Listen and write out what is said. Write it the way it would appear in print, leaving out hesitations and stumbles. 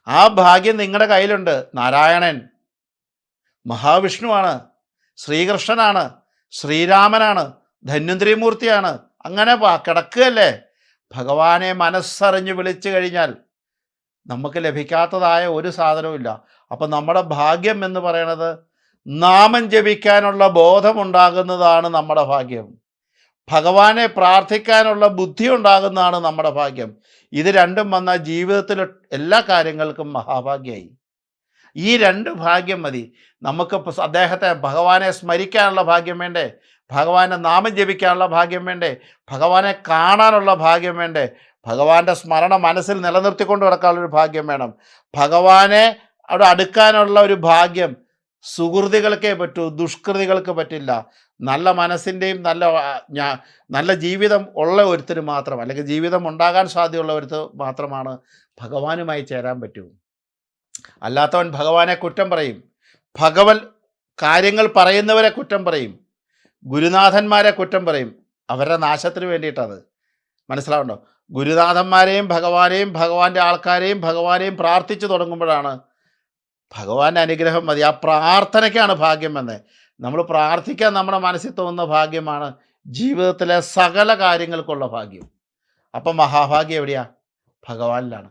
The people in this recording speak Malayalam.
ആ ഭാഗ്യം നിങ്ങളുടെ കയ്യിലുണ്ട്. നാരായണൻ മഹാവിഷ്ണുവാണ്, ശ്രീകൃഷ്ണനാണ്, ശ്രീരാമനാണ്, ധന്വന്തരിമൂർത്തിയാണ്. അങ്ങനെ കിടക്കുകയല്ലേ. ഭഗവാനെ മനസ്സറിഞ്ഞ് വിളിച്ചു കഴിഞ്ഞാൽ നമുക്ക് ലഭിക്കാത്തതായ ഒരു സാധനവുമില്ല. അപ്പം നമ്മുടെ ഭാഗ്യം എന്ന് പറയണത് നാമം ജപിക്കാനുള്ള ബോധമുണ്ടാകുന്നതാണ് നമ്മുടെ ഭാഗ്യം. ഭഗവാനെ പ്രാർത്ഥിക്കാനുള്ള ബുദ്ധി ഉണ്ടാകുന്നതാണ് നമ്മുടെ ഭാഗ്യം. ഇത് രണ്ടും വന്നാൽ ജീവിതത്തിൽ എല്ലാ കാര്യങ്ങൾക്കും മഹാഭാഗ്യമായി. ഈ രണ്ട് ഭാഗ്യം മതി നമുക്ക്. അദ്ദേഹത്തെ ഭഗവാനെ സ്മരിക്കാനുള്ള ഭാഗ്യം വേണ്ടേ? ഭഗവാന്റെ നാമം ജപിക്കാനുള്ള ഭാഗ്യം വേണ്ടേ? ഭഗവാനെ കാണാനുള്ള ഭാഗ്യം വേണ്ടേ? ഭഗവാന്റെ സ്മരണ മനസ്സിൽ നിലനിർത്തിക്കൊണ്ട് കിടക്കാനുള്ളൊരു ഭാഗ്യം വേണം. ഭഗവാനെ അവിടെ അടുക്കാനുള്ള ഒരു ഭാഗ്യം സുഹൃതികൾക്കേ പറ്റൂ, ദുഷ്കൃതികൾക്ക് പറ്റില്ല. നല്ല മനസ്സിൻ്റെയും നല്ല ജീവിതം ഉള്ള ഒരുത്തിന് മാത്രം, അല്ലെങ്കിൽ ജീവിതം ഉണ്ടാകാൻ സാധ്യതയുള്ള ഒരുത്ത് മാത്രമാണ് ഭഗവാനുമായി ചേരാൻ പറ്റൂ. അല്ലാത്തവൻ ഭഗവാനെ കുറ്റം പറയും, ഭഗവത് കാര്യങ്ങൾ പറയുന്നവരെ കുറ്റം പറയും, ഗുരുനാഥന്മാരെ കുറ്റം പറയും. അവരുടെ നാശത്തിന് വേണ്ടിയിട്ടത്. മനസ്സിലാവുണ്ടോ? ഗുരുനാഥന്മാരെയും ഭഗവാനെയും ഭഗവാന്റെ ആൾക്കാരെയും ഭഗവാനെയും പ്രാർത്ഥിച്ചു തുടങ്ങുമ്പോഴാണ് ഭഗവാന്റെ അനുഗ്രഹം മതി. ആ പ്രാർത്ഥനയ്ക്കാണ് ഭാഗ്യം എന്ന്. നമ്മൾ പ്രാർത്ഥിക്കാൻ നമ്മുടെ മനസ്സിൽ തോന്നുന്ന ഭാഗ്യമാണ് ജീവിതത്തിലെ സകല കാര്യങ്ങൾക്കുള്ള ഭാഗ്യം. അപ്പം മഹാഭാഗ്യം എവിടെയാ? ഭഗവാനിലാണ്.